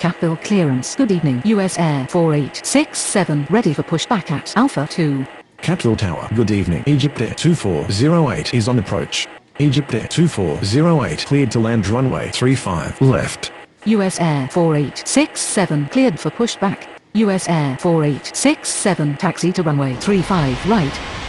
Capeville clearance. Good evening. US Air 4867 ready for pushback at Alpha 2. Capeville Tower. Good evening. Egypt Air 2408 is on approach. Egypt Air 2408 cleared to land runway 35 left. US Air 4867 cleared for pushback. US Air 4867 taxi to runway 35 right.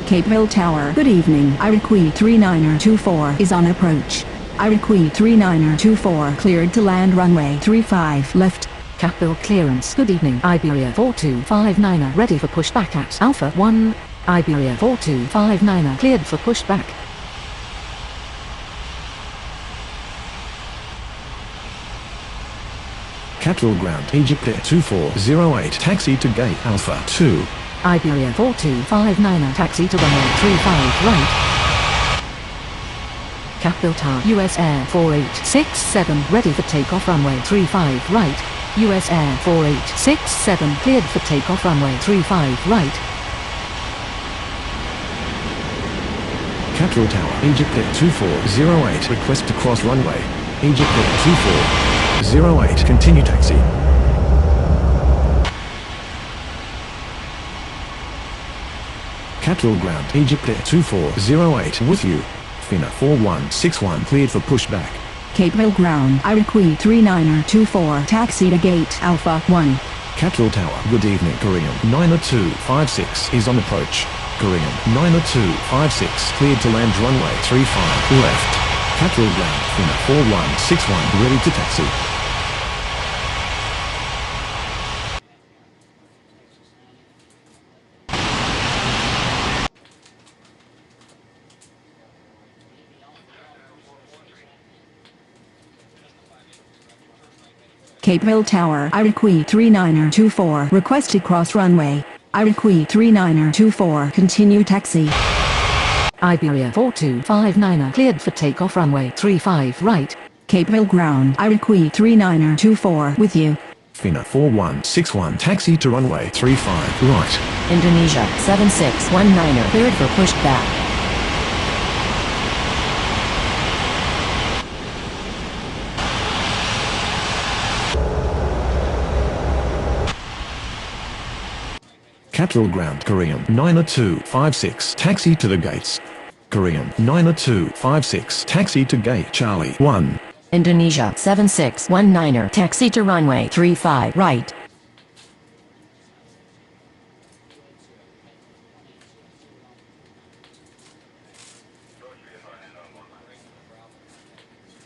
Capeville Tower. Good evening. Iroquois 3924 is on approach. Iroquois 3924 cleared to land runway 35 left. Capeville clearance. Good evening. Iberia 4259 ready for pushback at Alpha 1. Iberia 4259 cleared for pushback. Capeville ground. Egypt Air 2408 taxi to gate Alpha 2. Iberia 4259 taxi to runway 35 right. Capeville Tower. US Air 4867 ready for takeoff runway 35 right. US Air 4867 cleared for takeoff runway 35 right. Capeville Tower. Egypt Air 2408 request to cross runway. Egypt Air 2408 continue taxi. Capeville ground. Egypt Air 2408 with you. Fina 4161 cleared for pushback. Capeville ground. Iroquois 3924 taxi to gate Alpha 1. Capeville Tower. Good evening. Korean 90256 is on approach. Korean 90256 cleared to land runway 35 left. Capeville ground. Fina 4161 ready to taxi. Capeville Tower. Iroquois 3924 requested cross runway. Iroquois 3924 continue taxi. Iberia 4259 cleared for takeoff runway 35 right. Capeville ground. Iroquois 3924 with you. Fina 4161 taxi to runway 35 right. Indonesia 7619 cleared for pushback. Capeville ground. Korean 90256 taxi to the gates. Korean 90256 taxi to gate Charlie 1. Indonesia 7619 taxi to runway 35 right.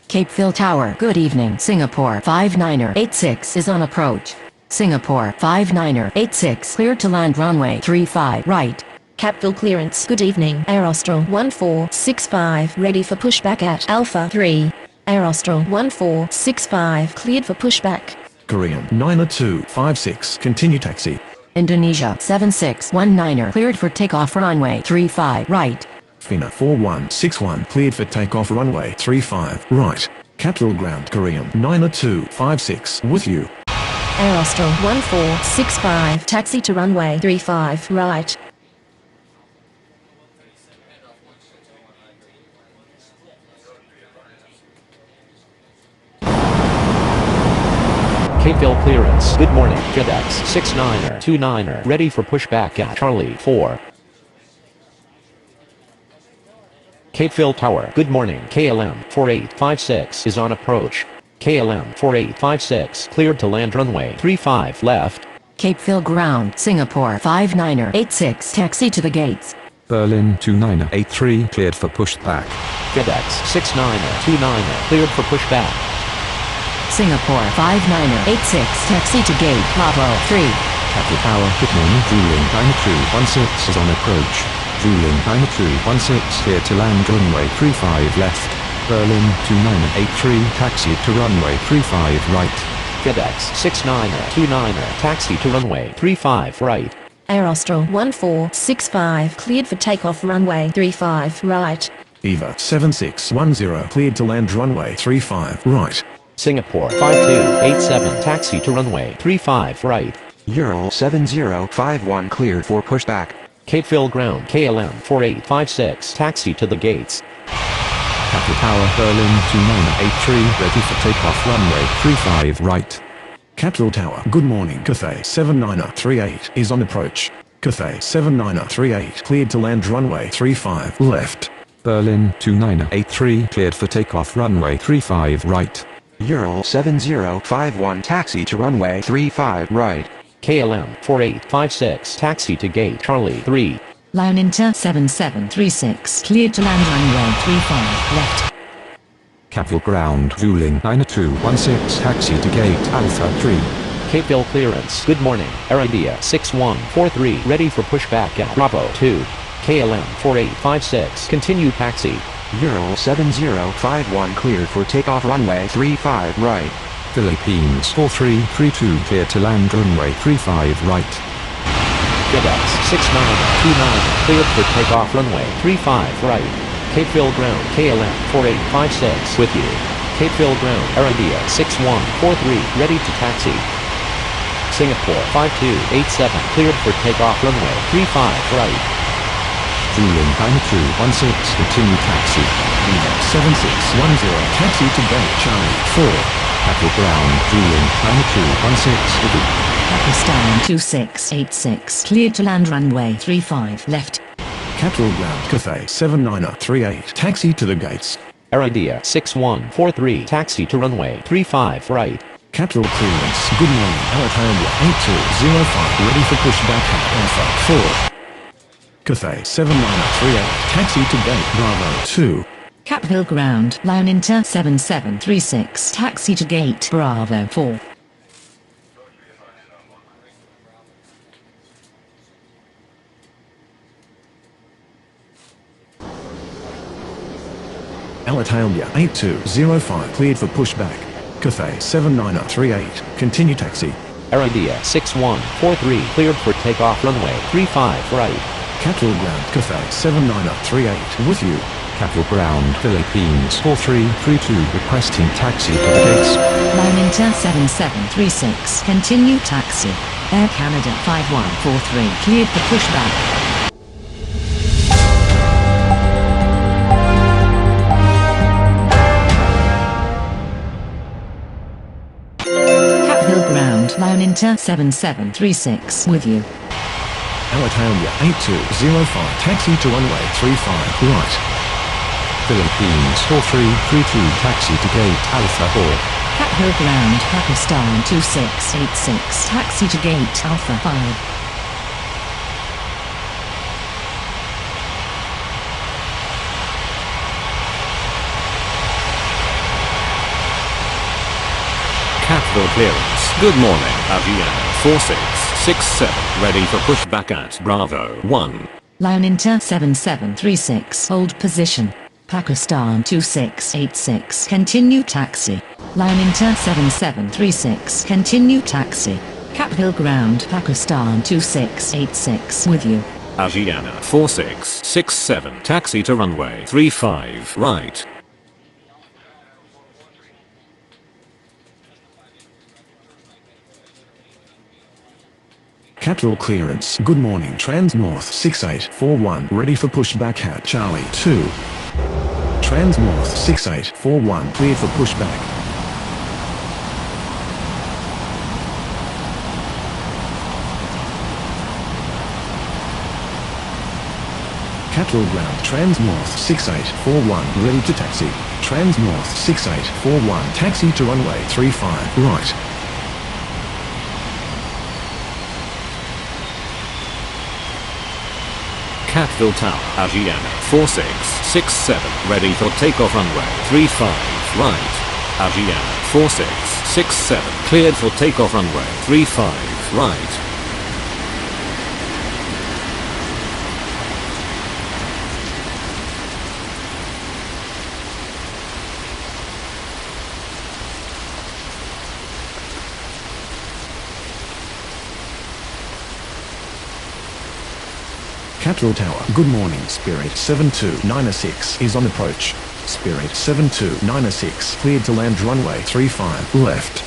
Capeville Tower. Good evening. Singapore 5986 is on approach. Singapore 5986 cleared to land runway 35 right. Capeville clearance. Good evening. Aerostral 1465 ready for pushback at Alpha 3. Aerostral 1465 cleared for pushback. Korean 90256 continue taxi. Indonesia 7619 cleared for takeoff runway 35 right. Fina 4161 cleared for takeoff runway 35 right. Capeville ground. Korean 90256 with you. Aerostral 1465 taxi to runway 35 right. Capeville clearance. Good morning. FedEx 6929 ready for pushback at Charlie 4. Capeville Tower. Good morning. KLM 4856 is on approach. KLM 4856 cleared to land runway 35 left. Capeville ground. Singapore 5986 taxi to the gates. Berlin 2983 cleared for pushback. FedEx 6929 cleared for pushback. Singapore 5986 taxi to gate Bravo 3. Capeville Tower. Good morning. Vueling 9316 is on approach. Vueling 9316 cleared to land runway 35 left. Berlin 2983 taxi to runway 35 right. FedEx 6929 taxi to runway 35 right. Aerostral 1465 cleared for takeoff runway 35 right. Eva 7610 cleared to land runway 35 right. Singapore 5287 taxi to runway 35 right. Ural 7051 cleared for pushback. Capeville ground KLM 4856 taxi to the gates. Capital Tower Berlin 2983 ready for takeoff runway 35 right. Capital Tower, good morning. Cathay 7938 is on approach. Cathay 7938 cleared to land runway 35 left. Berlin 2983 cleared for takeoff runway 35 right. Ural 7051 taxi to runway 35 right. KLM 4856 taxi to gate Charlie 3. Lion Inter 7736 cleared to land runway 35 left. Capital Ground ruling 9216 taxi to gate Alpha 3. Capeville clearance. Good morning. Air India 6143 ready for pushback at Bravo 2. KLM 4856 continue taxi. Ural 7051 cleared for takeoff runway 35 right. Philippines 4332 cleared to land runway 35 right. FedEx 6929 cleared for takeoff runway 35 right. Capeville ground KLM 4856 with you. Capeville ground Air India 6143 ready to taxi. Singapore 5287 cleared for takeoff runway 35 right. Ruling 9216 continue taxi. Eva 7610 taxi to gate Charlie 4. Capital Ground ruling 9216 with you. Pakistan 2686 cleared to land runway 35 left. Capital Ground Cathay 7938 taxi to the gates. Air India 6143 taxi to runway 35 right. Capital clearance. Good morning. Alitalia 8205 ready for pushback at Alpha 4. Cathay 7938 taxi to gate Bravo 2. Capeville ground Lion Inter 7736 taxi to gate Bravo 4. Alitalia 8205 cleared for pushback. Cathay 7938 continue taxi. Air India 6143 cleared for takeoff runway 35 right. Capital Ground Cathay 7938 with you. Capital Ground Philippines 4332 requesting taxi to the gates. Lion Inter 7736 continue taxi. Air Canada 5143 cleared for pushback. Capeville ground Lion Inter 7736 with you. Alitalia 8205 taxi to runway 35 right. Philippines 4332 taxi to gate Alpha 4. Capeville ground Pakistan 2686 taxi to gate Alpha 5. Capeville clearance. Good morning. Aviana 4667 ready for pushback at Bravo 1. Lion Inter 7736 hold position. Pakistan 2686 continue taxi. Lion Inter 7736 continue taxi. Capeville ground Pakistan 2686 with you. Aviana 4667 taxi to runway 35 right. Capital clearance. Good morning. Trans North 6841 ready for pushback at Charlie 2. Trans North 6841 cleared for pushback. Capital Ground Trans North 6841 ready to taxi. Trans North 6841 taxi to runway 35 right. Capeville Tower, Aviana 4667 ready for takeoff runway 35 right. Aviana 4667 cleared for takeoff runway 35 right. Capital Tower, good morning. Spirit 72906 is on approach. Spirit 72906 cleared to land runway 35 left.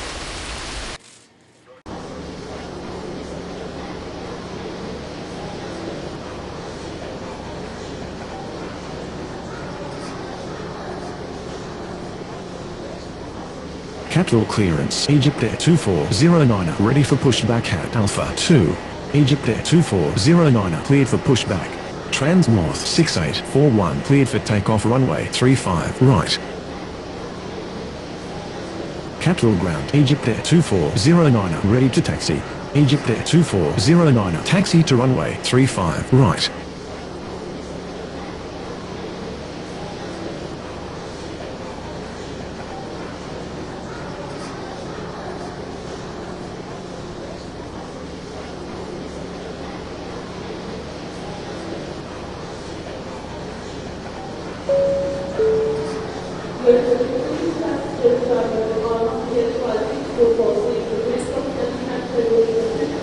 Capital clearance, Egypt Air 2409 ready for pushback at Alpha 2. Egypt Air 2409 cleared for pushback. Trans North 6841 cleared for takeoff runway 35 right. Capital ground, Egypt Air 2409 ready to taxi. Egypt Air 2409 taxi to runway 35 right.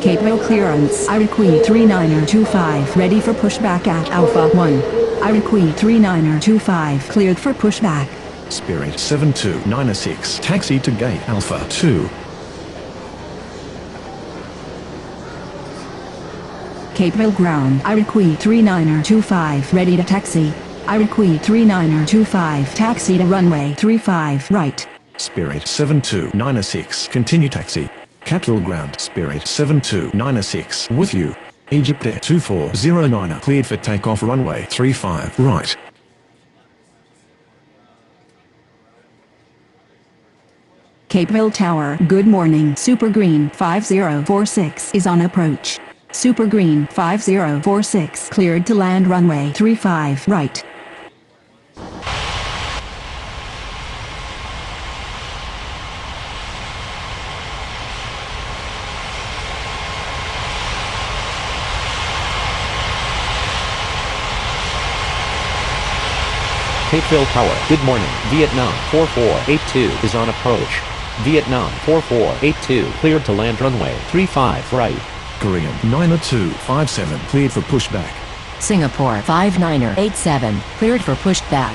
Capeville clearance, I require 3925 ready for pushback at Alpha 1. I require 3925 cleared for pushback. Spirit 72906 taxi to gate Alpha 2. Capeville ground, I require 3925 ready to taxi. I require 3925 taxi to runway 35 right. Spirit 72906 continue taxi. Capital ground, Spirit 72906 with you. Egypt Air 2409 cleared for takeoff runway 35 right. Capeville Tower, good morning. Super Green 5046 is on approach. Super Green 5046 cleared to land runway 35 right. Capeville Tower, good morning. Vietnam 4482 is on approach. Vietnam 4482 cleared to land runway 35 right. Korean 90257 cleared for pushback. Singapore 5987 cleared for pushback.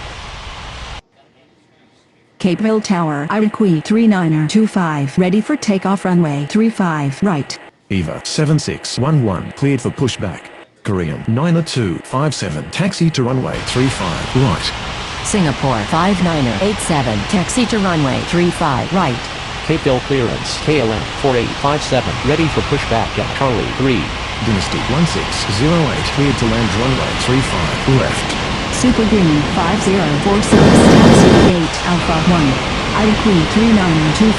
Capeville Tower, I require 3925 ready for takeoff runway 35 right. EVA 7611 cleared for pushback. Korean 90257 taxi to runway 35 right. Singapore 5987 taxi to runway 35 right. Capeville clearance, KLM 4857 ready for pushback at Charlie 3. Dynasty 1608 cleared to land runway 35 left. Super Green 5046 taxi to gate Alpha 1. I require 3925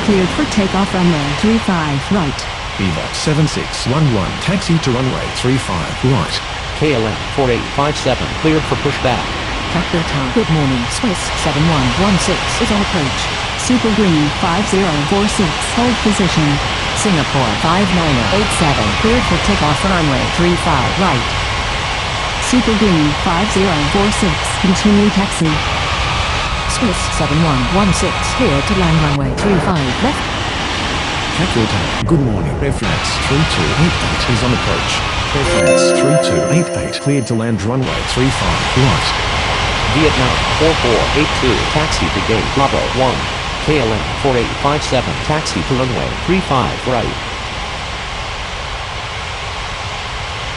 cleared for takeoff runway 35 right. EVA 7611 taxi to runway 35 right. KLM 4857 cleared for pushback. Capeville Tower, good morning. Swiss 7116 is on approach. Super Green 5046 hold position. Singapore 5987 cleared for takeoff for runway 35 right. Super Green 5046 continue taxi. Swiss 7116 clear to land runway 35 left. Capital Tower, good morning. Air France 3288 is on approach. Air France 3288 cleared to land runway 35 right. Vietnam 4482 taxi to gate Bravo 1. KLM 4857 taxi to runway 35 right.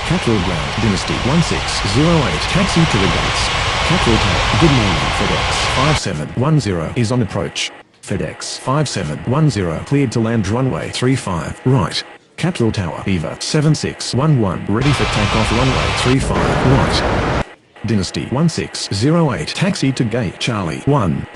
Capital ground, Dynasty 1608 taxi to the gates. Capital Tower, good morning. FedEx 5710 is on approach. FedEx 5710 cleared to land runway 35 right. Capital Tower, EVA 7611 ready for takeoff runway 35 right. Dynasty 1608 taxi to gate Charlie 1.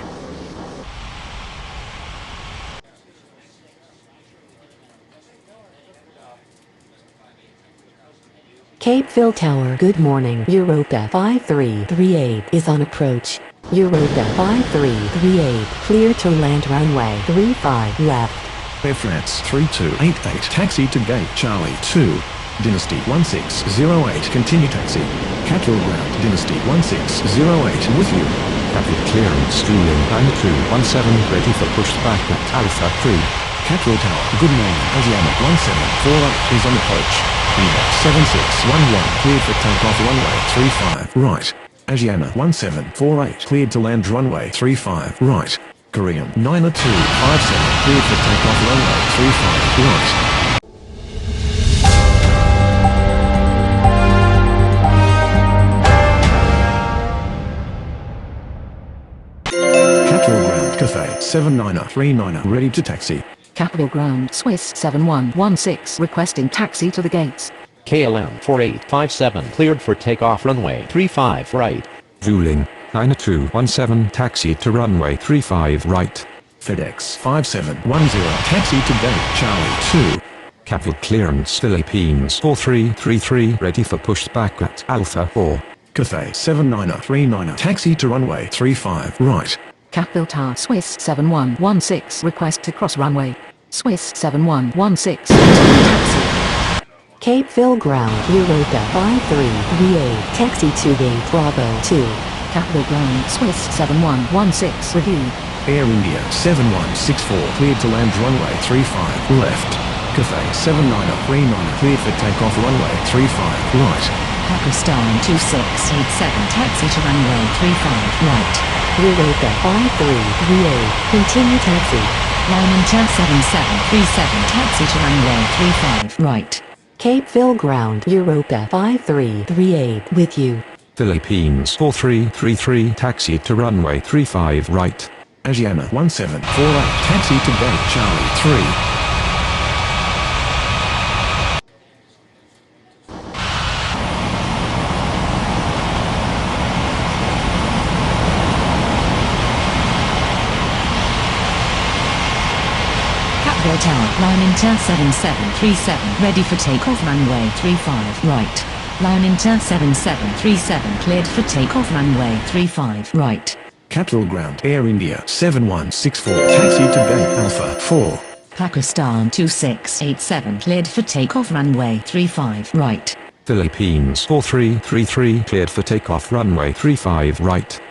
Capeville Tower, good morning. Europa 5338 is on approach. Europa 5338 clear to land runway 35 left. Air France 3288 taxi to gate Charlie 2. Dynasty 1608 continue taxi. Capital ground, Dynasty 1608 with you. Traffic clearance, Julian 9217 ready for pushback at Alpha 3. Capeville Tower, good morning. Asiana 1748 is on approach. Lima 7611 cleared for takeoff runway 35 right. Asiana 1748 cleared to land runway 35 right. Korean 90257 cleared for takeoff runway 35 right. Capeville Ground Cafe 7939 ready to taxi. Capeville Ground Swiss 7116 requesting taxi to the gates. KLM 4857 cleared for takeoff runway 35 right. Vueling 9217 taxi to runway 35 right. FedEx 5710 taxi to gate Charlie 2. Capeville Clearance Philippines 4333 ready for pushback at Alpha 4. Cathay 7939 taxi to runway 35 right. Capeville Tower Swiss 7116 request to cross runway. Swiss 7116 taxi. Capeville Ground Europa 5338 taxi to gate Bravo 2. Capeville Ground Swiss 7116 review. Air India 7164 cleared to land runway 35 left. Cathay 7939 cleared for takeoff runway 35 right. Pakistan 2687 taxi to runway 35 right. Europa 5338 continue taxi. Linemancha 7737 taxi to runway 35 right. Capeville Ground Europa 5338 with you. Philippines 4333 taxi to runway 35 right. Asiana 1748 taxi to gate Charlie 3. Capeville Tower, line inter 7737, ready for takeoff runway 35 right. Line inter 7737, cleared for takeoff runway 35 right. Capeville Ground Air India 7164 taxi to gate Alpha 4. Pakistan 2687, cleared for takeoff runway 35 right. Philippines 4333 cleared for takeoff runway 35 right.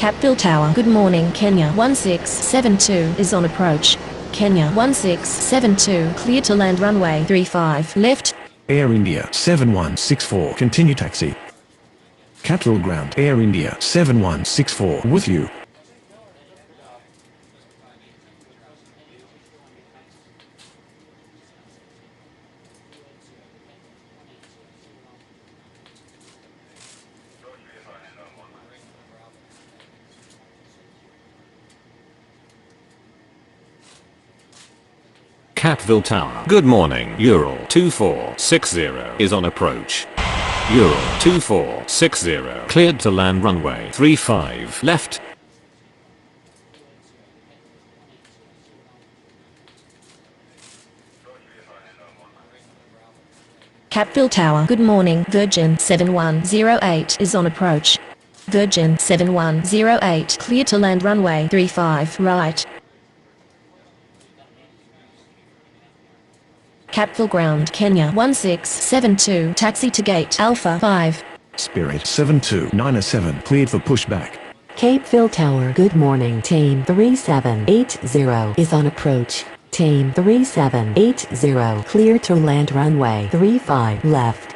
Capeville Tower, good morning. Kenya 1672 is on approach. Kenya 1672 clear to land runway 35 left. Air India 7164 continue taxi. Capeville Ground Air India 7164 with you. Capeville Tower. Good morning. Ural 2460 is on approach. Ural 2460 cleared to land runway 35 left. Capeville Tower, good morning. Virgin 7108 is on approach. Virgin 7108 clear to land runway 35 right. Capeville Ground, Kenya 1672 taxi to gate Alpha 5. Spirit 7297 cleared for pushback. Capeville Tower, good morning. Tame 3780 is on approach. Tame 3780 clear to land runway 35 left.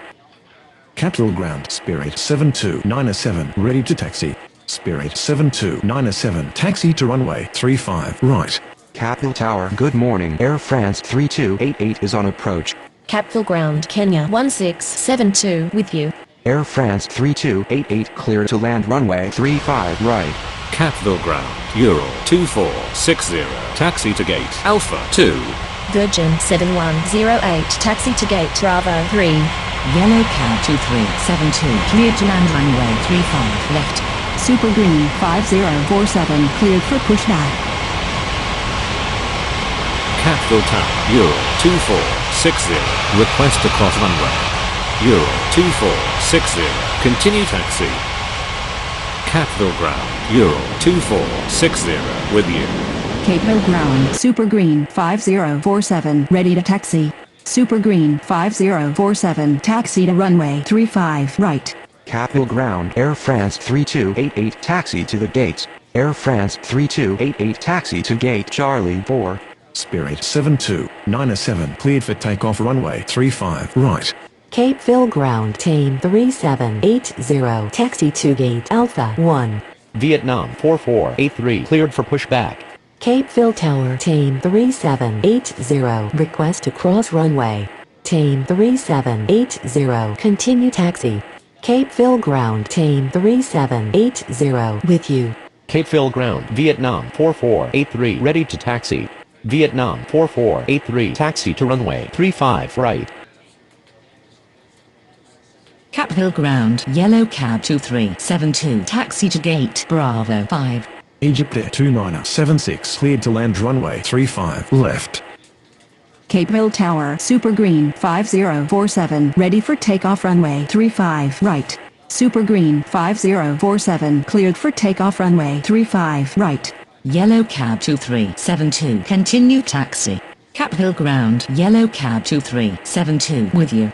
Capeville Ground Spirit 7297 ready to taxi. Spirit 7297 taxi to runway 35 right. Capeville Tower, good morning. Air France 3288 is on approach. Capeville Ground, Kenya 1672 with you. Air France 3288 clear to land runway 35 right. Capeville Ground, Ural 2460, taxi to gate Alpha 2. Virgin 7108 taxi to gate Bravo 3. Yellow Cab 2372, cleared to land runway 35 left. Super Green 5047 cleared for pushback. Capeville Tower, Ural 2460, request to cross runway. Ural 2460, continue taxi. Capeville Ground, Ural 2460, with you. Capeville Ground Super Green 5047 ready to taxi. Super Green 5047 taxi to runway 35 right. Capeville Ground Air France 3288 taxi to the gates. Air France 3288 taxi to gate Charlie 4. Spirit 7297 cleared for takeoff runway 35 right. Capeville Ground Tame 3780 taxi to gate Alpha 1. Vietnam 4483 cleared for pushback. Capeville Tower Tame 3780 request to cross runway. Tame 3780 continue taxi. Capeville Ground Tame 3780 with you. Capeville Ground Vietnam 4483 ready to taxi. Vietnam 4483 taxi to runway 35 right. Capeville Ground Yellow Cab 2372 taxi to gate Bravo 5. Egypt Air 2976 cleared to land runway 35 left. Capeville Tower Super Green 5047 ready for takeoff runway 35 right. Super Green 5047 cleared for takeoff runway 35 right. Yellow Cab 2372 continue taxi. Capeville Ground Yellow Cab 2372 with you.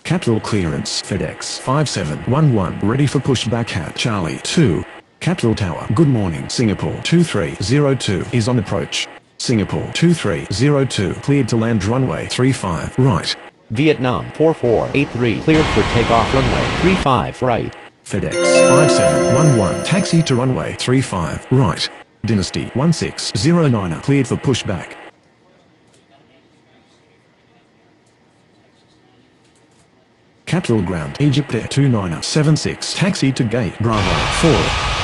Capital clearance FedEx 5711 ready for pushback at Charlie 2. Capitol Tower good morning Singapore 2302 is on approach. Singapore 2302 cleared to land runway 35 right. Vietnam 4483 cleared for takeoff runway 35 right. FedEx 5711 taxi to runway 35 right. Dynasty 1609 cleared for pushback. Capital Ground Egypt Air 2976 taxi to gate Bravo 4.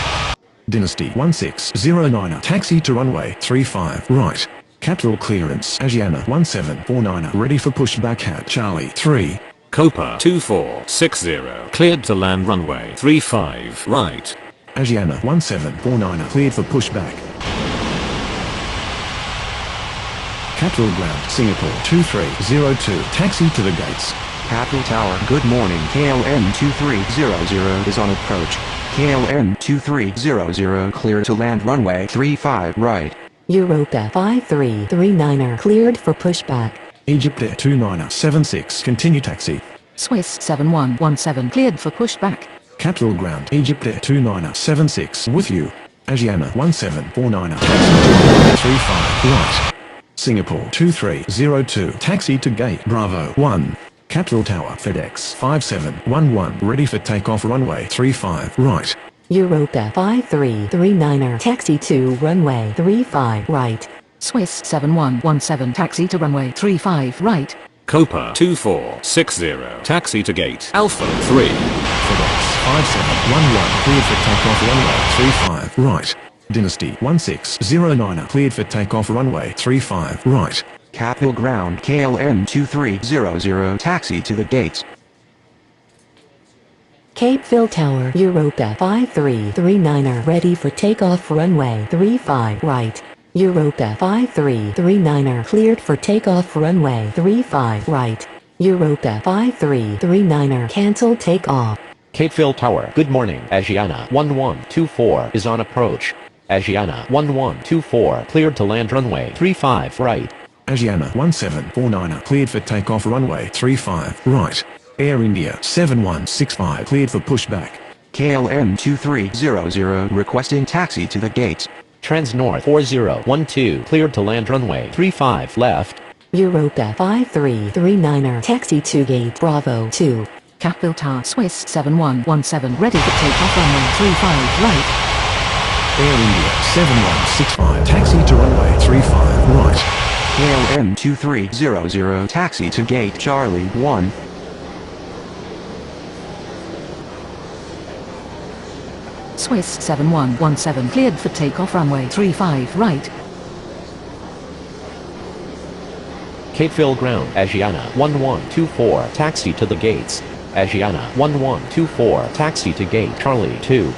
Dynasty 1609 taxi to runway 35 right. Capital clearance Asiana 1749 ready for pushback at Charlie 3. Copa 2460 cleared to land runway 35 right. Asiana 1749 cleared for pushback. Capital Ground Singapore 2302 taxi to the gates. Capitol Tower good morning KLM 2300 is on approach. KLM 2300 clear to land runway 35 right. Europa 5339 cleared for pushback. Egypt Air 2976 continue taxi. Swiss 7117 cleared for pushback. Capital Ground Egypt Air 2976 with you. Asiana 1749 taxi to 35 right. Singapore 2302 taxi to gate Bravo 1. Capital Tower FedEx 5711 ready for takeoff runway 35 right. Europa 5339 taxi to runway 35 right. Swiss 7117 taxi to runway 35 right. Copa 2460 taxi to gate Alpha 3. FedEx 5711 cleared for takeoff runway 35 right. Dynasty 1609 cleared for takeoff runway 35 right. Capitol Ground KLM 2300 taxi to the gates. Capeville Tower Europa 5339 ready for takeoff runway 35 right. Europa 5339 cleared for takeoff runway 35 right. Europa 5339 cancel takeoff. Capeville Tower good morning Asiana 1124 is on approach. Asiana 1124 cleared to land runway 35 right. Asiana 1749 cleared for takeoff runway 35 right. Air India 7165 cleared for pushback. KLM 2300 requesting taxi to the gates. Transnorth 4012 cleared to land runway 35 left. Europa 5339 taxi to gate Bravo 2. Capeville Tower Swiss 7117 ready for takeoff runway 35 right. Air India 7165 taxi to runway 35 right. KLM 2300 taxi to gate Charlie 1. Swiss 7117 cleared for takeoff runway 35 right. Capeville Ground Asiana 1124 taxi to the gates. Asiana 1124 taxi to gate Charlie 2.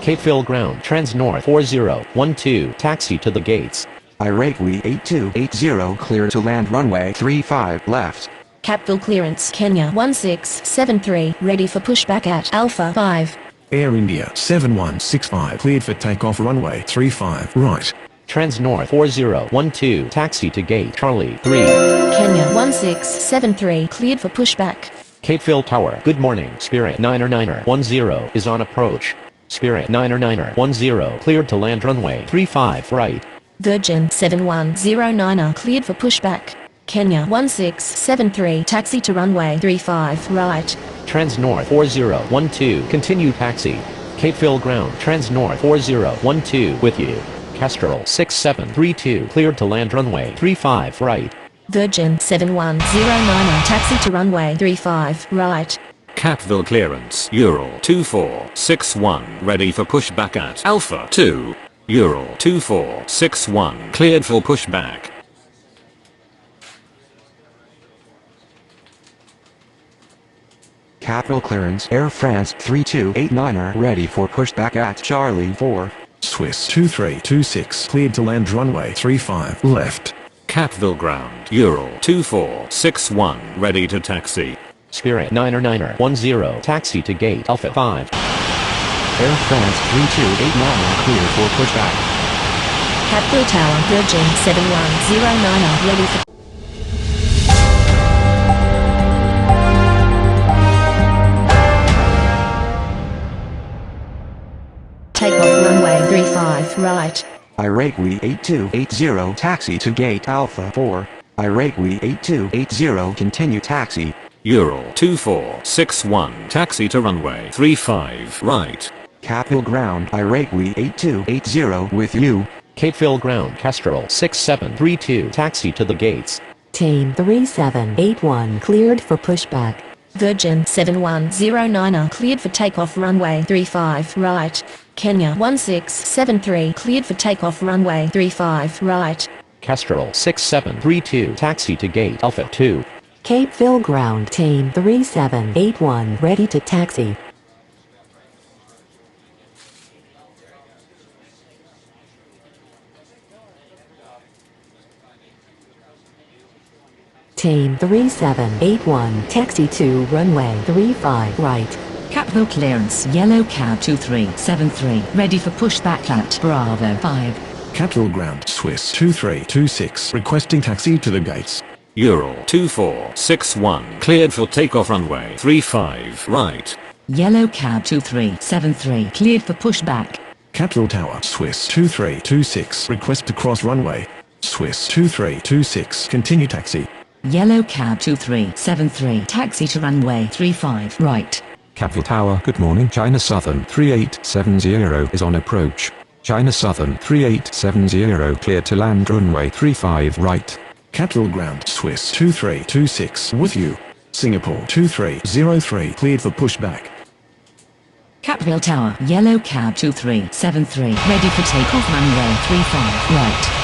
Capeville Ground Transnorth 4012 taxi to the gates. Irakely 8280 clear to land runway 35 left. Capeville clearance Kenya 1673 ready for pushback at Alpha 5. Air India 7165 cleared for takeoff runway 35 right. Transnorth 4012 taxi to gate Charlie 3. Kenya 1673 cleared for pushback. Capeville Tower, good morning. Spirit 9er10 is on approach. Spirit 9er10 cleared to land runway 35 right. Virgin 7109 cleared for pushback. Kenya 1673 taxi to runway 35 right. Transnorth 4012 continue taxi. Capeville ground Transnorth 4012 with you. Kestrel 6732 cleared to land runway 35 right. Virgin 7109 taxi to runway 35 right. Capeville clearance, Ural 2461, ready for pushback at Alpha 2. Ural 2461, cleared for pushback. Capeville clearance Air France 3289er ready for pushback at Charlie 4. Swiss 2326 cleared to land runway 35 left. Capeville ground, Ural 2461, ready to taxi. Spirit 9er10 taxi to gate Alpha 5. Air France 3289 clear for pushback. Capeville Tower Virgin 7109 ready for takeoff runway 35 right. Iraqi 8280 taxi to gate Alpha 4. Iraqi 8280 continue taxi. Ural 2461, taxi to runway 35 right. Capeville ground Iraqi 8280 with you. Capeville ground Kestrel 6732 taxi to the gates. Team 3781 cleared for pushback. Virgin 7109 cleared for takeoff runway 35 right. Kenya 1673 cleared for takeoff runway 35 right. Kestrel 6732 taxi to gate Alpha 2. Capeville ground team 3781 ready to taxi. Team 3781 taxi to runway 35 right. Capeville clearance, yellow cab 2373, ready for pushback at Bravo 5. Capeville ground Swiss 2326 requesting taxi to the gates. Ural 2461, cleared for takeoff runway 35 right. Yellow cab 2373, cleared for pushback. Capeville Tower Swiss 2326 request to cross runway. Swiss 2326 continue taxi. Yellow cab 2373, taxi to runway 35 right. Capeville Tower, good morning. China Southern 3870 is on approach. China Southern 3870 cleared to land runway 35 right. Capeville ground Swiss 2326 with you. Singapore 2303 cleared for pushback. Capeville Tower, yellow cab 2373, ready for takeoff runway 35 right.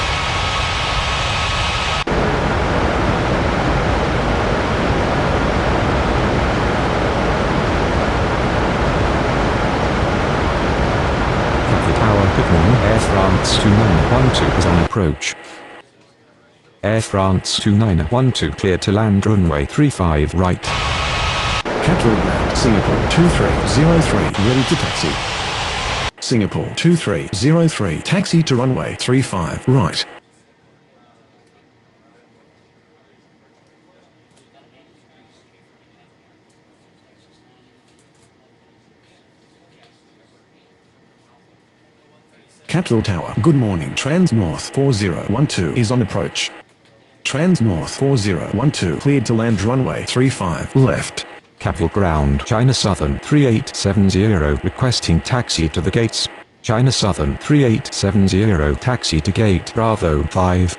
Good morning. Air France 2912 is on approach. Air France 2912 cleared to land runway 35 right. Capeville ground Singapore 2303 ready to taxi. Singapore 2303 taxi to runway 35 right. Capeville Tower, good morning. Transnorth 4012 is on approach. Transnorth 4012 cleared to land runway 35 left. Capeville ground China Southern 3870 requesting taxi to the gates. China Southern 3870 taxi to gate Bravo 5.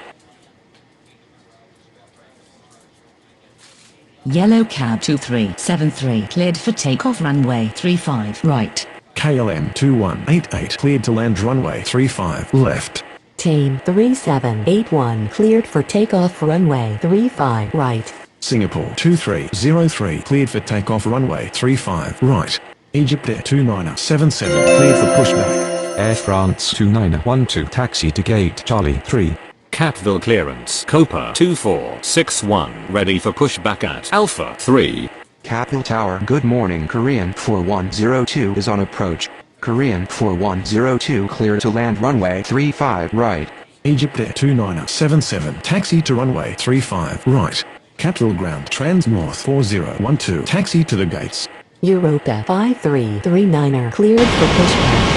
Yellow cab 2373, cleared for takeoff runway 35 right. KLM 2188 cleared to land runway 35 left. Team 3781 cleared for takeoff runway 35 right. Singapore 2303 cleared for takeoff runway 35 right. Egypt Air 2977 cleared for pushback. Air France 2912 taxi to gate Charlie 3. Capeville clearance. Copa 2461 ready for pushback at Alpha 3. Capeville Tower, good morning. Korean 4102 is on approach. Korean 4102 clear to land runway 35 right. Egypt Air 2977 taxi to runway 35 right. Capeville ground trans north 4012 taxi to the gates. Europa 5339er cleared for pushback.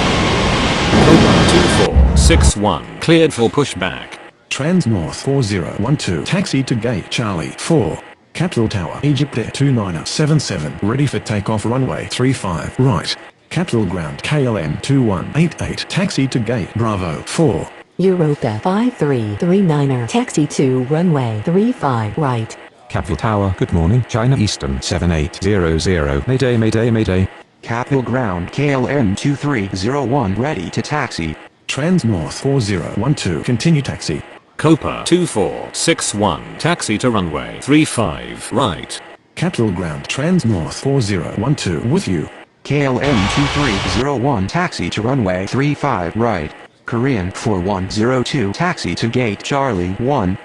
Copa 2461 cleared for pushback. Trans north 4012 taxi to gate Charlie 4. Capeville Tower, Egypt Air 2977 ready for takeoff runway 35 right. Capeville ground KLM 2188 taxi to gate Bravo 4. Europa 5339er taxi to runway 35 right. Capeville Tower, good morning. China Eastern 7800. Mayday, mayday, mayday. Capeville ground KLM 2301 ready to taxi. Trans north 4012 continue taxi. Copa 2461 taxi to runway 35 right. Capeville ground trans north 4012 with you. KLM 2301 taxi to runway 35 right. Korean 4102 taxi to gate Charlie 1.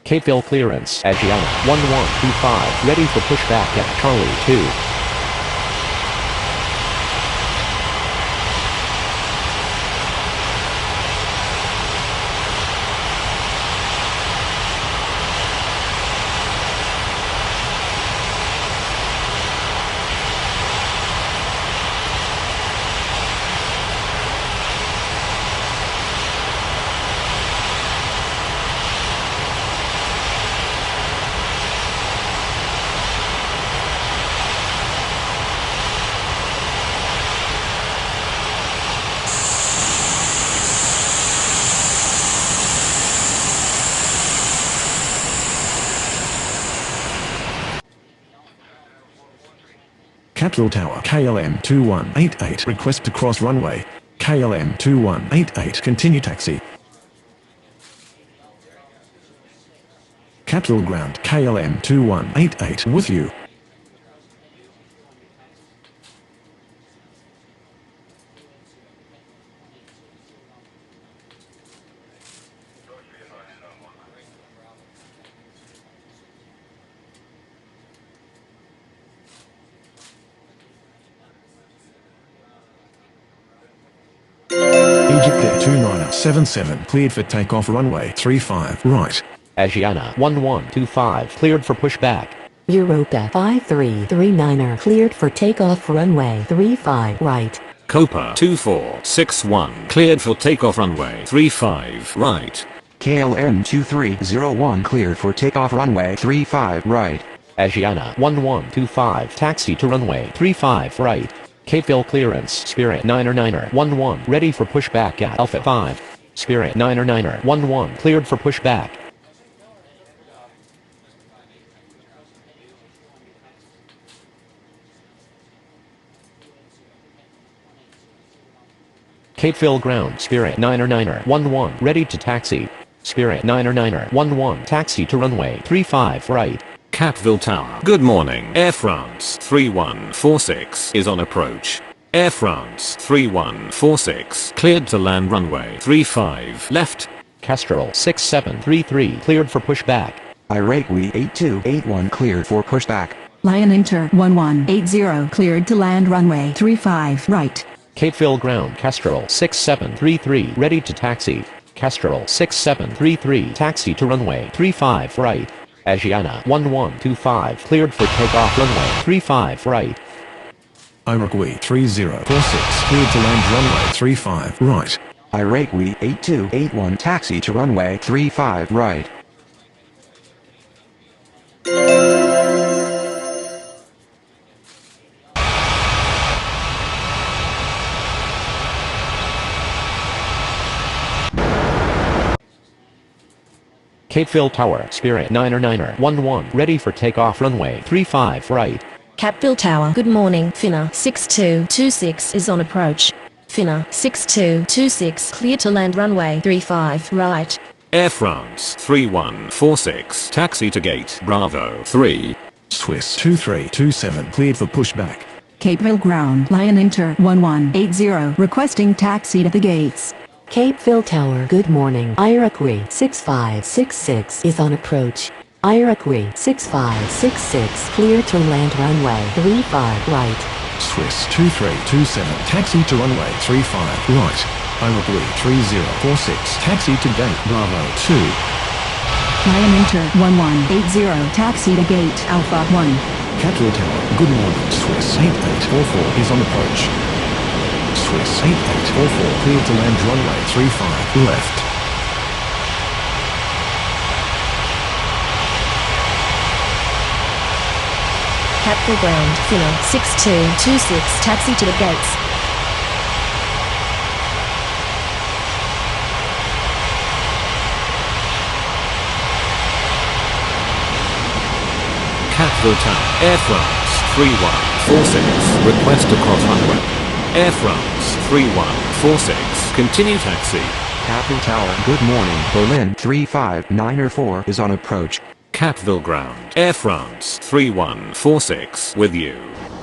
Capeville clearance. Asiana 1125 ready for pushback at Charlie 2. Capeville Tower, KLM 2188 request to cross runway. KLM 2188 continue taxi. Capeville ground KLM 2188 with you. Egypt Air 2977 cleared for takeoff runway 35 right. Asiana 1125 cleared for pushback. Europa 5339er cleared for takeoff runway 35 right. Copa 2461 cleared for takeoff runway 35 right. KLM 2301 cleared for takeoff runway 35 right. Asiana 1125 taxi to runway 35 right. Capeville clearance. Spirit 9er11 ready for pushback at Alpha 5. Spirit 9er11 cleared for pushback. Capeville ground. Spirit 9er11 ready to taxi. Spirit 9er11 taxi to runway 35 right. Capeville Tower. Good morning. Air France 3146 is on approach. Air France 3146 cleared to land runway 35 left. Castrol 6733 cleared for pushback. Iraqi 8281 cleared for pushback. Lion Inter 1180 cleared to land runway 35 right. Capeville ground. Castrol 6733 ready to taxi. Castrol 6733 taxi to runway 35 right. Asiana 1125 cleared for takeoff runway 35 right. Iraqi 3046 cleared to land runway 35 right. Iraqi 8281 taxi to runway 35 right. Capeville Tower. Spirit 9er11 ready for takeoff runway 35 right. Capeville Tower. Good morning. Finna 6226 is on approach. Finna 6226 clear to land runway 35 right. Air France 3146 taxi to gate Bravo 3. Swiss 2327 cleared for pushback. Capeville Ground, Lion Inter 1180, requesting taxi to the gates. Capeville Tower, good morning. Iroquois 6566 is on approach. Iroquois 6566, clear to land runway 35 right. Swiss 2327, taxi to runway 35 right. Iroquois 3046, taxi to gate Bravo 2. Lion Inter 1180, taxi to gate Alpha 1. Capeville Tower, good morning. Swiss 8844 is on approach. Swiss 8844, cleared to land runway 35 left. Capeville Ground, Finna 6226, taxi to the gates. Capeville Tower, Air France 3146, request to cross runway. Air France 3146, continue taxi. Capeville Tower, good morning. Berlin 35904 is on approach. Capeville Ground, Air France 3146, with you.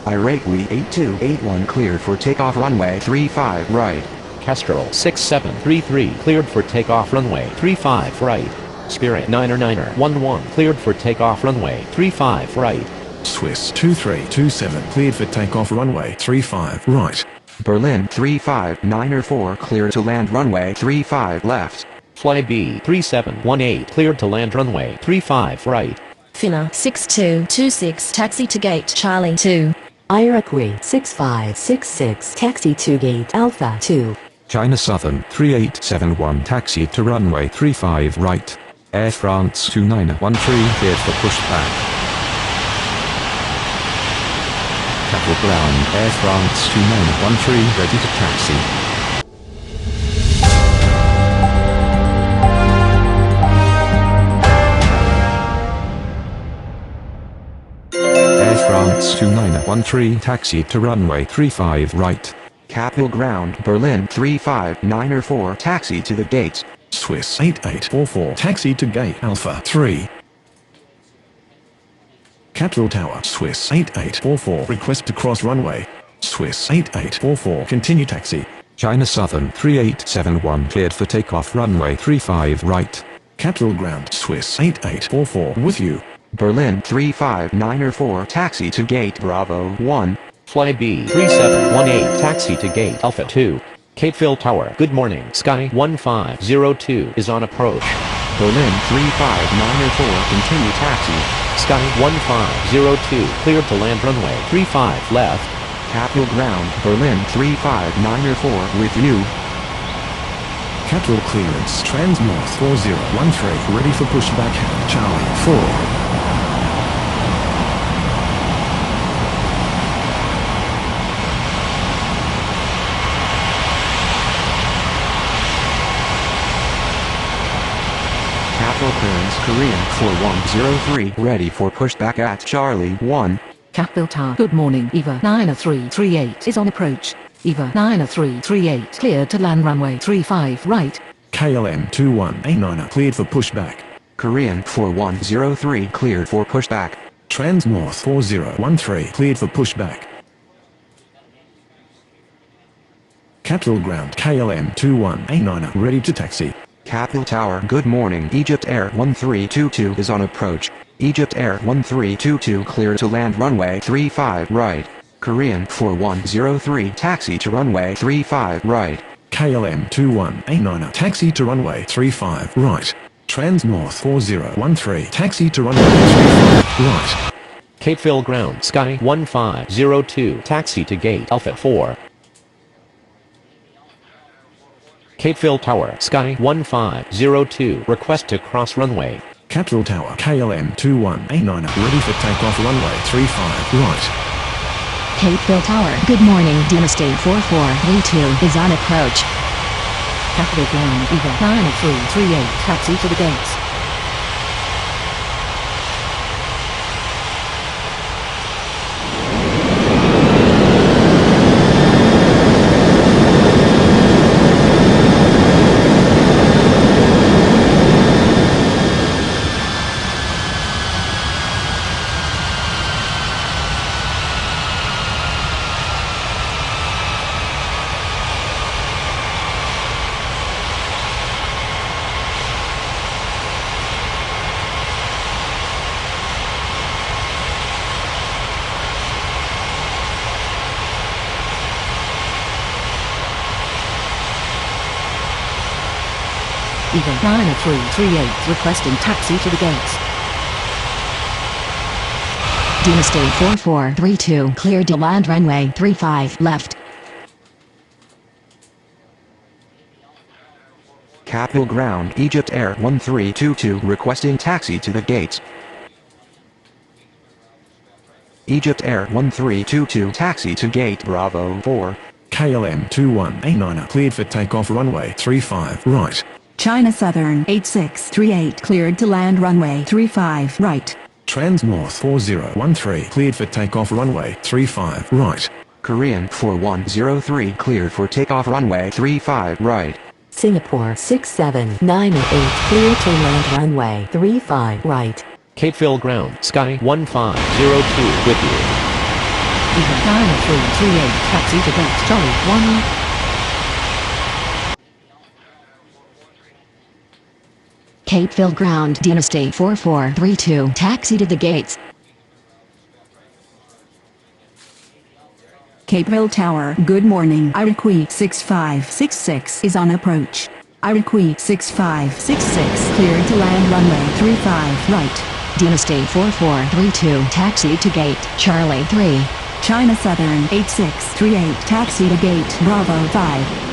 Iroquois 8281 cleared for takeoff runway 35 right. Kestrel 6733 cleared for takeoff runway 35 right. Spirit 9er11 cleared for takeoff runway 35 right. Swiss 2327, cleared for takeoff runway 35 right. Berlin 35904 cleared to land runway 35 left. Flybe 3718 cleared to land runway 35 right. Finna 6226, taxi to gate Charlie 2. Iroquois 6566, taxi to gate Alpha 2. China Southern 3871, taxi to runway 35 right. Air France 2913 cleared for pushback. Capeville Ground, Air France 2913 ready to taxi. France 2913 taxi to runway 35 right. Capeville Ground, Berlin 35904 taxi to the gates. Swiss 8844, taxi to gate Alpha 3. Capeville Tower, Swiss 8844, request to cross runway. Swiss 8844, continue taxi. China Southern 3871 cleared for takeoff runway 35 right. Capeville Ground, Swiss 8844, with you. Berlin 35904 taxi to gate Bravo 1. Flybe 3718 taxi to gate Alpha 2. Capeville Tower, good morning. Sky 1502 is on approach. Berlin 35904 continue taxi. Sky 1502 cleared to land runway 35 left. Capeville Ground, Berlin 35904 with you. Capeville clearance, Transnorth 4013, ready for pushback Charlie 4. Clearance Korean 4103 ready for pushback at Charlie 1. Capeville Tower, good morning. Eva 90338 is on approach. Eva 90338 cleared to land runway 35 right. KLM 2189 cleared for pushback. Korean 4103 cleared for pushback. Transnorth 4013 cleared for pushback. Capeville Ground, KLM 2189 ready to taxi. Capeville Tower, good morning. Egypt Air 1322 is on approach. Egypt Air 1322 clear to land runway 35 right. Korean 4103 taxi to runway 35 right. KLM 2189 taxi to runway 35 right. Transnorth 4013 taxi to runway 35 right. Capeville Ground, Sky 1502 taxi to gate Alpha 4. Capeville Tower, Sky 1502, request to cross runway. Capeville Tower, KLM 2189, ready for takeoff runway 35 right. Capeville Tower, good morning. Dynasty 4432 is on approach. Capeville Ground, Eva 90338, taxi to the gates. Even 90338 requesting taxi to the gates. Dynasty 4432 cleared to land runway 35 left. Capeville Ground, Egypt Air 1322 requesting taxi to the gates. Egypt Air 1322 taxi to gate Bravo 4. KLM 2189 cleared for takeoff runway 35 right. China Southern 8638 cleared to land runway 35 right. Transnorth 4013 cleared for takeoff runway 35 right. Korean 4103 cleared for takeoff runway 35 right. Singapore 67908 clear to land runway 35 right. Capeville Ground, Sky 1502 with you. Even 90338 taxi to gate Charlie 1. Capeville Ground Dynasty 4432 taxi to the gates. Capeville Tower, good morning. Iroquois 6566 is on approach. Iroquois 6566 cleared to land runway 35 right. Dynasty 4432 taxi to gate Charlie 3. China Southern 8638 taxi to gate Bravo 5.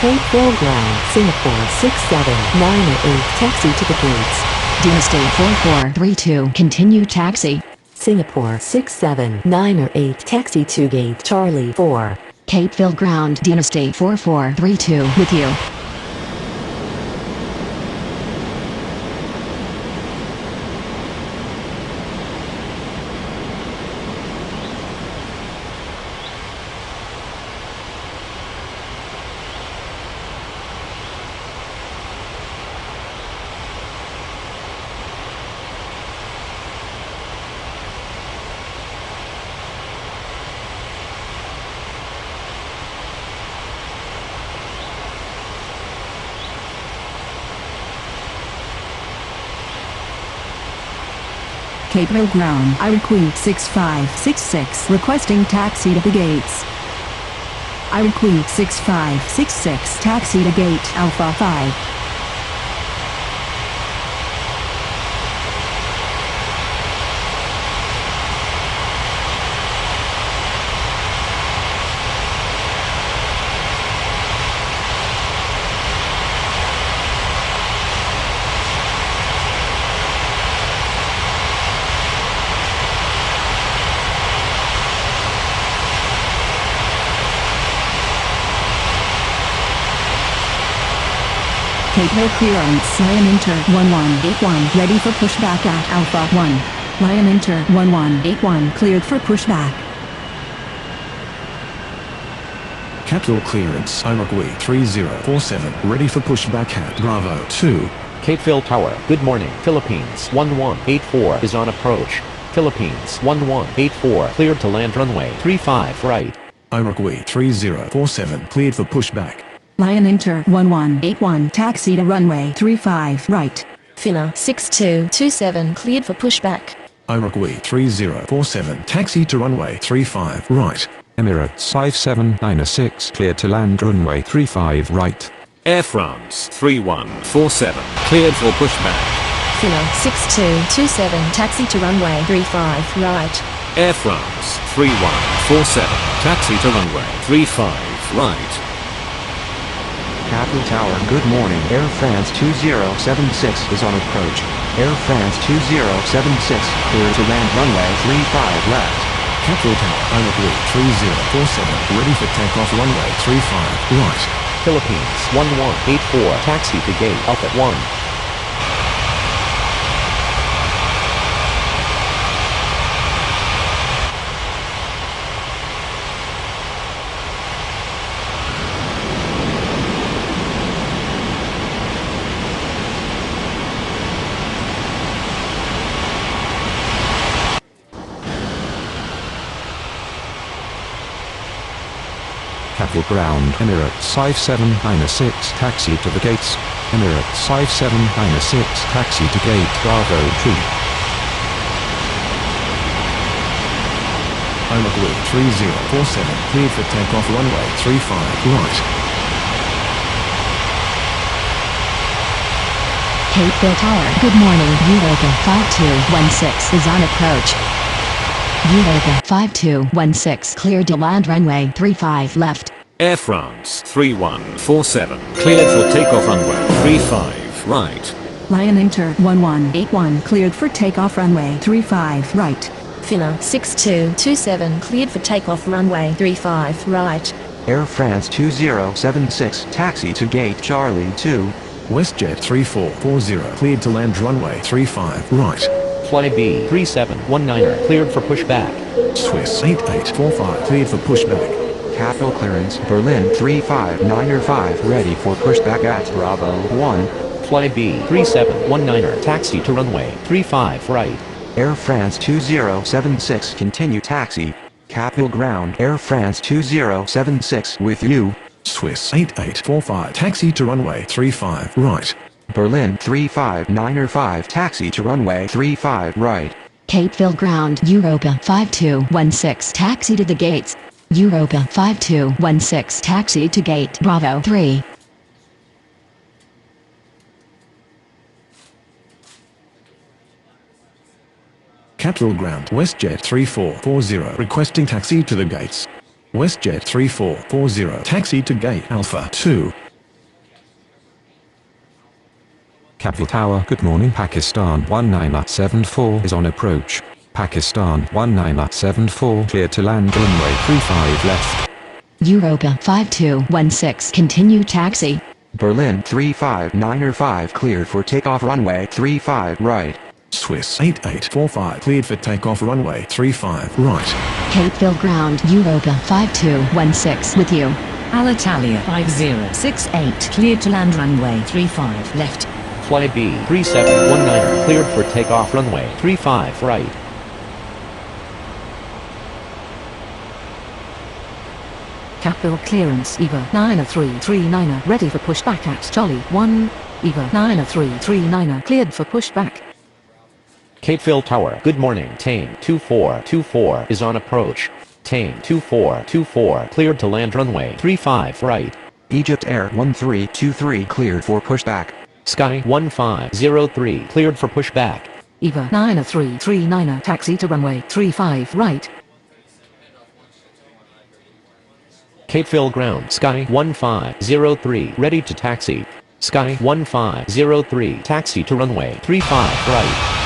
Capeville Ground, Singapore 67908 taxi to the gates. Dynasty 4432 continue taxi. Singapore 67908 taxi to gate Charlie 4. Capeville Ground Dynasty 4432 with you. Capeville Ground, Iroquois 6566 requesting taxi to the gates. Iroquois 6566 taxi to gate Alpha 5. Capeville clearance. Lion Inter 1181 ready for pushback at Alpha 1. Lion Inter 1181 cleared for pushback. Capeville clearance Iroquois 3047 ready for pushback at Bravo 2. Capeville Tower, good morning. Philippines 1184 is on approach. Philippines 1184 cleared to land runway 35 right. Iroquois 3047 cleared for pushback. Lion Inter 1181 taxi to runway 35 right. Finna 6227 cleared for pushback. Iroquois 3047 taxi to runway 35 right. Emirates 5796 cleared to land runway 35 right. Air France 3147 cleared for pushback. Finna 6227 taxi to runway 35 right. Air France 3147 taxi to runway 35 right. Capeville Tower, good morning. Air France 2076 is on approach. Air France 2076 clear to land runway 35 left. Capeville Tower, Iroquois 3047 ready for takeoff runway 35 right. Philippines 1184 taxi to gate Alpha 1. Capeville Ground, Emirates 5796 taxi to the gates. Emirates 5796 taxi to gate Bravo 2. Lima Blue 3047 cleared for takeoff runway 35 right. Capeville Tower. Good morning. Europa 5216 is on approach. Europa 5216 cleared to land runway 35 left. Air France 3147 cleared for takeoff runway 35 right. Lion Inter 1181 cleared for takeoff runway 35 right. Finna 6227 cleared for takeoff runway 35 right. Air France 2076 taxi to gate Charlie 2. WestJet 3440 cleared to land runway 35 right. Fly B 3719er cleared for pushback. Swiss 8845 cleared for pushback. Capeville clearance Berlin 35905 ready for pushback at Bravo 1. Fly B 3719er taxi to runway 35 right. Air France 2076 continue taxi. Capeville ground Air France 2076 with you. Swiss 8845 taxi to runway 35 right. Berlin 35905 taxi to runway 35 right. Capeville ground Europa 5216 taxi to the gates. Europa 5216 taxi to gate Bravo 3. Capeville ground WestJet 3440 requesting taxi to the gates. WestJet 3440 taxi to gate Alpha 2. Capeville Tower. Good morning. Pakistan 1974 is on approach. Pakistan 1974 clear to land runway 35 left. Europa 5216 continue taxi. Berlin 35905 cleared for takeoff runway 35 right. Swiss 8845 cleared for takeoff runway 35 right. Capeville ground Europa 5216 with you. Alitalia 5068 cleared to land runway 35 left. Fly B 3719er cleared for takeoff runway 35 right. Capeville clearance EVA 9339er ready for pushback at Charlie 1. EVA 9339er cleared for pushback. Capeville Tower. Good morning. Tane 2424 is on approach. Tane 2424 cleared to land runway 35 right. Egypt Air 1323 cleared for pushback. Sky 1503 cleared for pushback. EVA 9339er taxi to runway 35 right. Capeville ground Sky 1503 ready to taxi. Sky 1503 taxi to runway 35 right.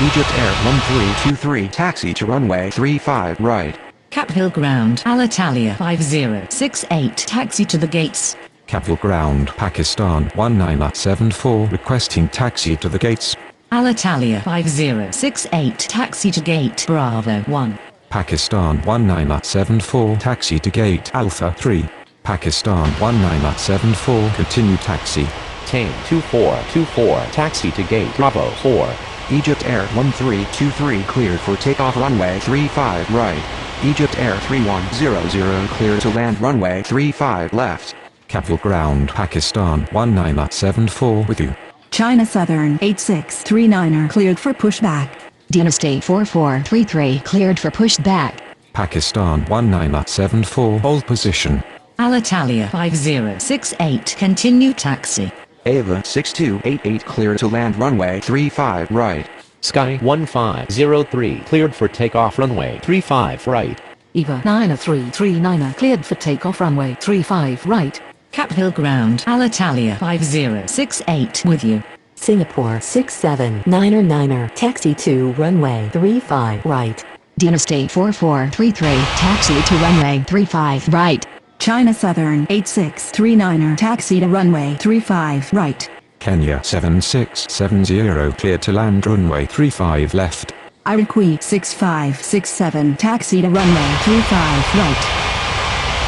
Egypt Air 1323 taxi to runway 35 right. Capeville ground Alitalia 5068 taxi to the gates. Capeville ground Pakistan 1974 requesting taxi to the gates. Alitalia 5068 taxi to gate Bravo 1. Pakistan 1974 taxi to gate Alpha 3. Pakistan 1974 continue taxi. Tane 2424 taxi to gate Bravo 4. Egypt Air 1323 cleared for takeoff runway 35 right. Egypt Air 3100 cleared to land runway 35 left. Capeville ground Pakistan 1974 with you. China Southern 8639er cleared for pushback. Dynasty 4433 cleared for pushback. Pakistan 1974 hold position. Alitalia 5068 continue taxi. Ava 6288 cleared to land runway 35 right. Sky 1503 cleared for takeoff runway 35 right. EVA 9339er cleared for takeoff runway 35 right. Capeville ground Alitalia 5068 with you. Singapore 679er taxi to runway 35 right. Dynasty 4433 taxi to runway 35 right. China Southern 8639er taxi to runway 35 right. Kenya 7670 clear to land runway 35 left. Iroquois 6567 taxi to runway 35 right.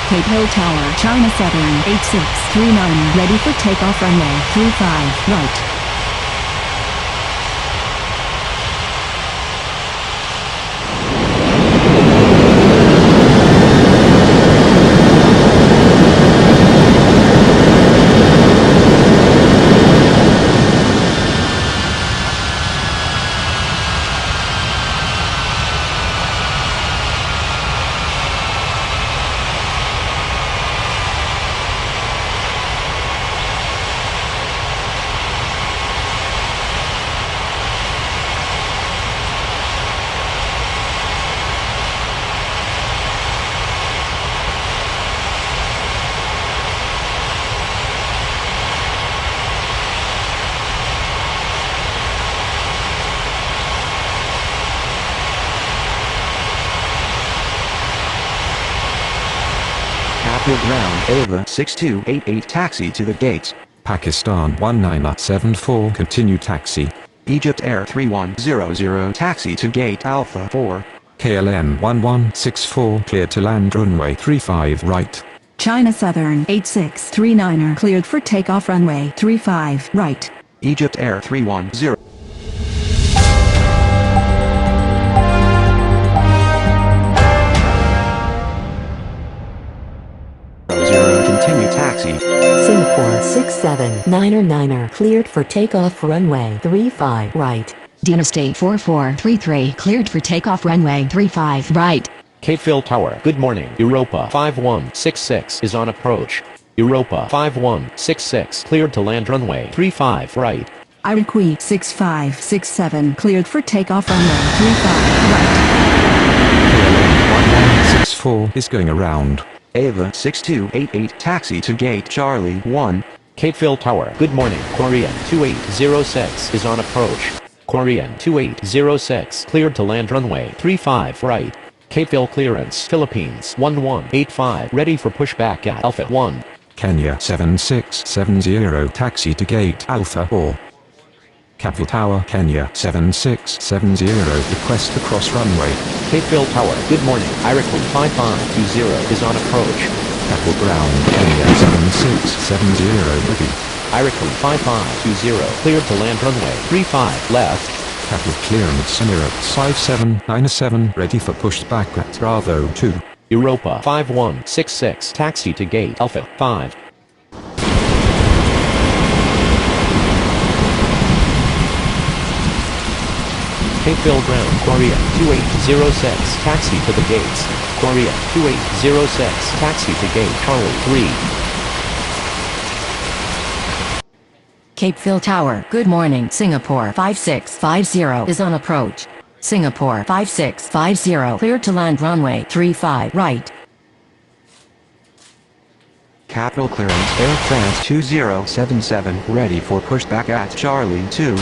Capeville Tower China Southern 8639 ready for takeoff runway 35 right. Capeville Ground Ava 6288 taxi to the gates. Pakistan 1974 continue taxi. Egypt Air 3100 taxi to gate Alpha 4. KLM 1164 cleared to land runway 35 right. China Southern 8639er cleared for takeoff runway 35 right. Egypt Air 310. Continue taxi. Singapore 679er cleared for takeoff runway 35 right. Dynasty 4433 cleared for takeoff runway 35 right. Capeville Tower, good morning. Europa 5166 is on approach. Europa 5166 cleared to land runway 35 right. Iroquois 6567 cleared for takeoff runway 35 right. KLM 1164 is going around. Ava 6288 taxi to gate Charlie 1. Capeville Tower, good morning. Korean 2806 is on approach. Korean 2806 cleared to land runway 35 right. Capeville clearance, Philippines 1185 ready for pushback at Alpha 1. Kenya 7670 taxi to gate Alpha 4. Capeville Tower, Kenya 7670 request to cross runway. Capeville Tower, good morning. Iroquois 5520 is on approach. Capeville Ground, Kenya 7670 ready. Iroquois 5520 cleared to land runway 35 left. Capeville clearance Emirates 5797 ready for pushback at Bravo 2. Europa 5166 taxi to gate Alpha 5. Capeville Ground, Korea 2806 taxi to the gates. Korea 2806 taxi to gate Charlie 3. Capeville Tower, good morning. Singapore 5650 is on approach. Singapore 5650 cleared to land runway 35 right. Capeville clearance Air France 2077 ready for pushback at Charlie 2.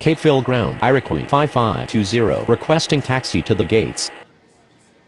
Capeville Ground, Iroquois 5520 requesting taxi to the gates.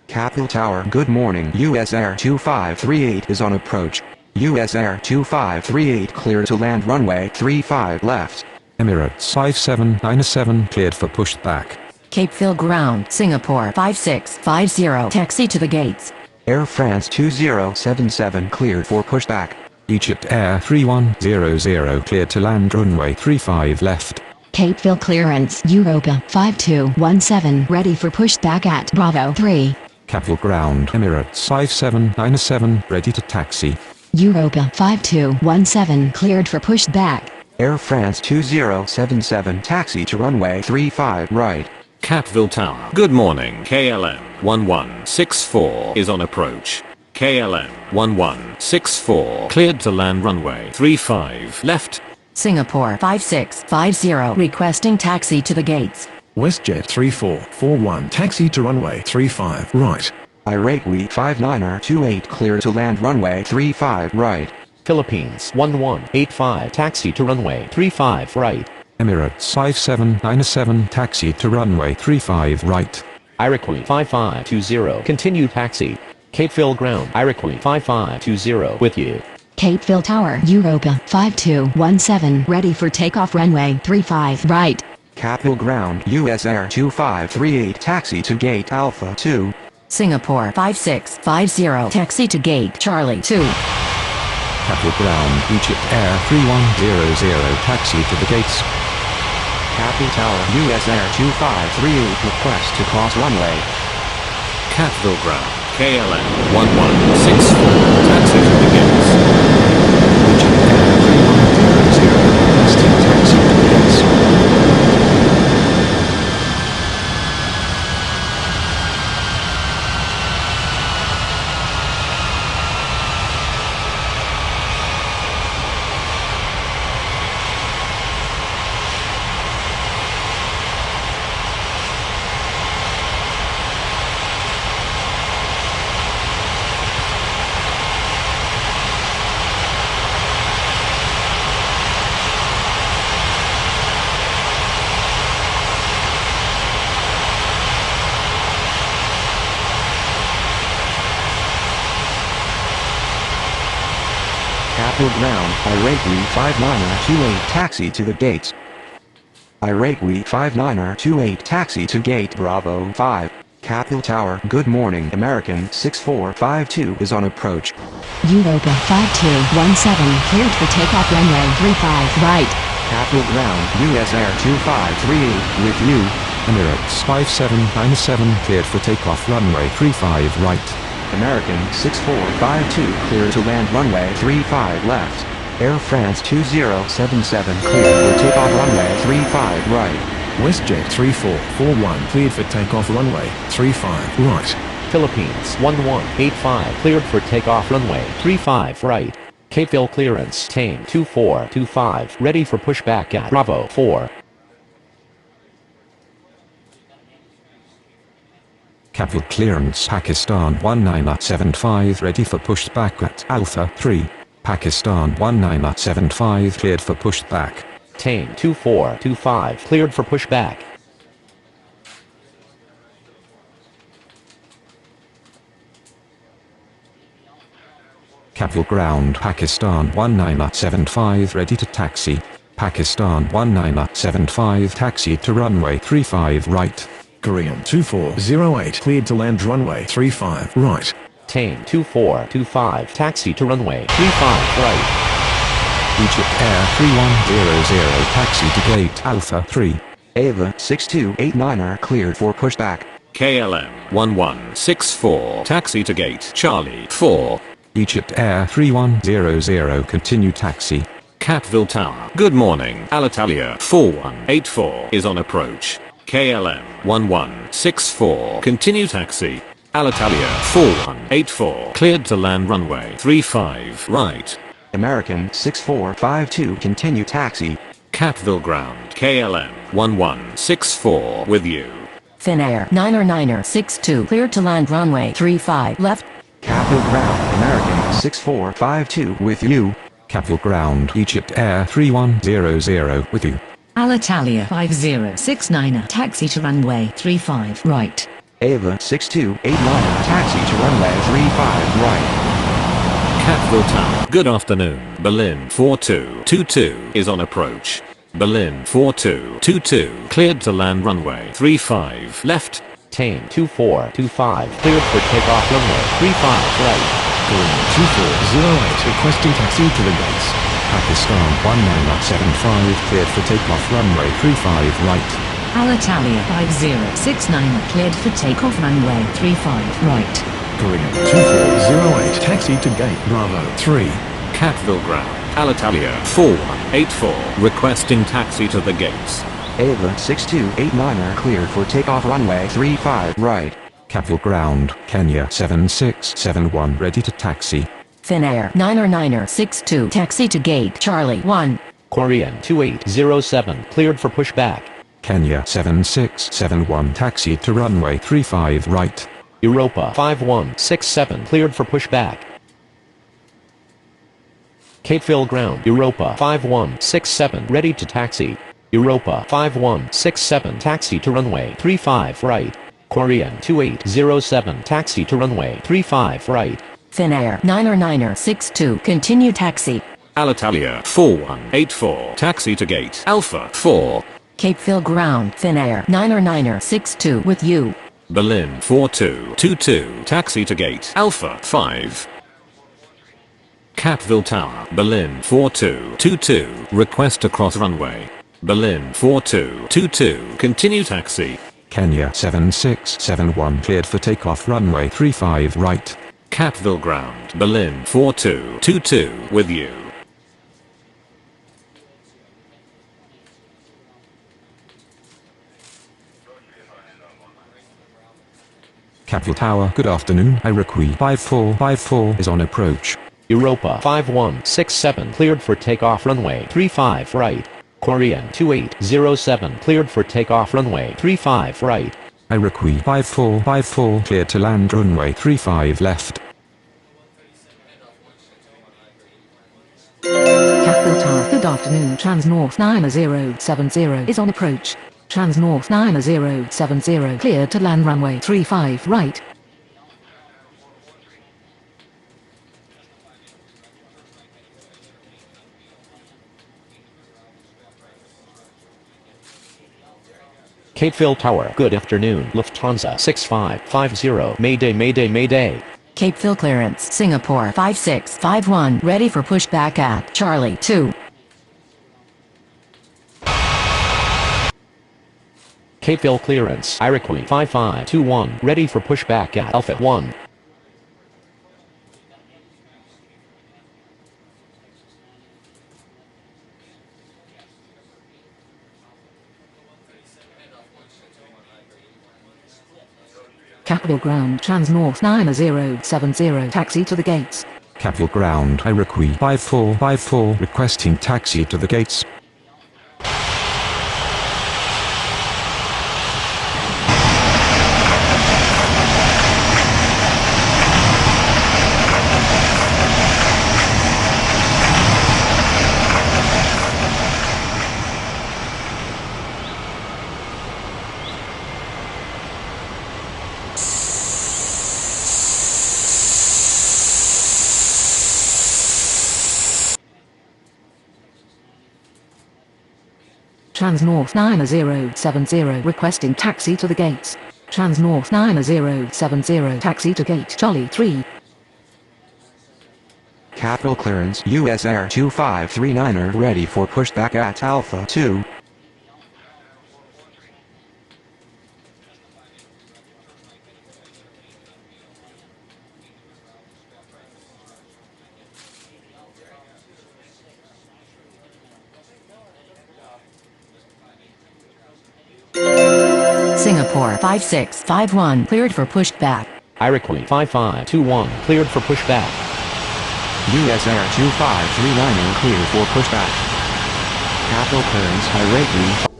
Capeville Tower, good morning. US Air 2538 is on approach. US Air 2538 clear to land runway 35 left. Emirates 5797 cleared for pushback. Capeville Ground, Singapore 5650 taxi to the gates. Air France 2077 cleared for pushback. Egypt Air 3100 cleared to land runway 35 left. Capeville clearance Europa 5217 ready for pushback at Bravo 3. Capeville Ground Emirates 5797 ready to taxi. Europa 5217 cleared for pushback. Air France 2077 taxi to runway 35 right. Capeville Tower, good morning. KLM 1164 is on approach. KLM 1164 cleared to land runway 35 left. Singapore 5650 requesting taxi to the gates. WestJet 3441 taxi to runway 35 right. Iroquois 5928 clear to land runway 35 right. Philippines 1185 taxi to runway 35 right. Emirates 5797 taxi to runway 35 right. Iroquois 5520 continue taxi. Capeville Ground, Iroquois 5520 with you. Capeville Tower, Europa 5217 ready for takeoff runway 35 right. Capeville Ground, US Air 2538 taxi to gate Alpha 2. Singapore 5650 taxi to gate Charlie 2. Capeville Ground, Egypt Air 3100 taxi to the gates. Capeville Tower, US Air 2538 request to cross runway. Capeville Ground, KLM 1164 taxi to the gates. Egypt Air 3100 requesting taxi to the gates. Capitol Ground, Iraqi 59er28 taxi to the gates. Iraqi 59er28 taxi to gate Bravo 5. Capitol Tower, good morning. American 6452 is on approach. Europa 5217 cleared for takeoff runway 35 right. Capitol Ground, US Air 2538 with you. Emirates 5797 cleared for takeoff runway 35 right. American 6452 clear to land runway 35 left. Air France 2077 clear for takeoff runway 35 right. WestJet 3441 cleared for takeoff runway 35 right. Philippines 1185 cleared for takeoff runway 35 right. Capeville clearance Tame 2425 ready for pushback at Bravo 4. Capeville clearance Pakistan 1975 ready for pushback at Alpha 3. Pakistan 1975 cleared for pushback. Tame 2425 cleared for pushback. Capeville ground Pakistan 1975 ready to taxi. Pakistan 1975 taxi to runway 35 right. Korean 2408 cleared to land runway 35 right. Tame 2425 taxi to runway 35 right. Egypt Air 3100 taxi to gate Alpha 3. Ava 6289er cleared for pushback. KLM 1164 taxi to gate Charlie 4. Egypt Air 3100 continue taxi. Capeville Tower, good morning. Alitalia 4184 is on approach. KLM 1164 continue taxi. Alitalia 4184 cleared to land runway 35 right. American 6452 continue taxi. Capeville ground KLM 1164 with you. Finnair 9er 62 cleared to land runway 35 left. Capitol Ground, American 6452 with you. Capeville ground Egypt Air 3100 with you. Alitalia 5069 taxi to runway 35 right. Ava 6289 taxi to runway 35 right. Capeville Tower, good afternoon. Berlin 4222 is on approach. Berlin 4222 cleared to land runway 35 left. Tame 2425 cleared for takeoff runway 35 right. Korean 2408 requesting taxi to the gates. Pakistan 1975 cleared for takeoff runway 35 right. Alitalia 5069 cleared for takeoff runway 35 right. Korean 2408 taxi to gate Bravo 3. Capeville ground Alitalia 4184 requesting taxi to the gates. Ava 6289er cleared for takeoff runway 35 right. Capeville ground Kenya 7671 ready to taxi. Finnair 9er 62 taxi to gate Charlie 1. Korean 2807 cleared for pushback. Kenya 7671 taxi to runway 35 right. Europa 5167 cleared for pushback. Capeville ground Europa 5167 ready to taxi. Europa 5167 taxi to runway 35 right. Korean 2807 taxi to runway 35 right. Finnair 9er 62 continue taxi. Alitalia 4184 taxi to gate Alpha 4. Capeville ground Finnair 9er 62 with you. Berlin 4222 taxi to gate Alpha 5. Capeville Tower, Berlin 4222 request to cross runway. Berlin 4222 continue taxi. Kenya 7671 cleared for takeoff runway 35 right. Capeville ground, Berlin 4222 with you. Capeville Tower, good afternoon. Iraqi 5454 is on approach. Europa 5167 cleared for takeoff runway 35 right. Korean 2807 cleared for takeoff runway 35 right. Iraqi 5454 cleared to land runway 35 left. Capeville Tower, good afternoon. Transnorth 9070 is on approach. Transnorth 9070 cleared to land runway 35 right. Capeville Tower, good afternoon. Lufthansa 6550, Mayday, Mayday, Mayday. Capeville clearance, Singapore 5651, ready for pushback at Charlie 2. Capeville clearance, Iroquois 5521, ready for pushback at Alpha 1. Capeville Ground Trans-North 9070, taxi to the gates. Capeville Ground Iroquois 5454 requesting taxi to the gates. Trans-North 9070, requesting taxi to the gates. Trans-North 9070, taxi to gate Charlie 3. Capeville clearance, US Air 2539er, ready for pushback at Alpha 2. Singapore 5651, cleared for pushback. Iroquois 5521, cleared for pushback. US Air 2539er, cleared for pushback. Capeville clearance, Iroquois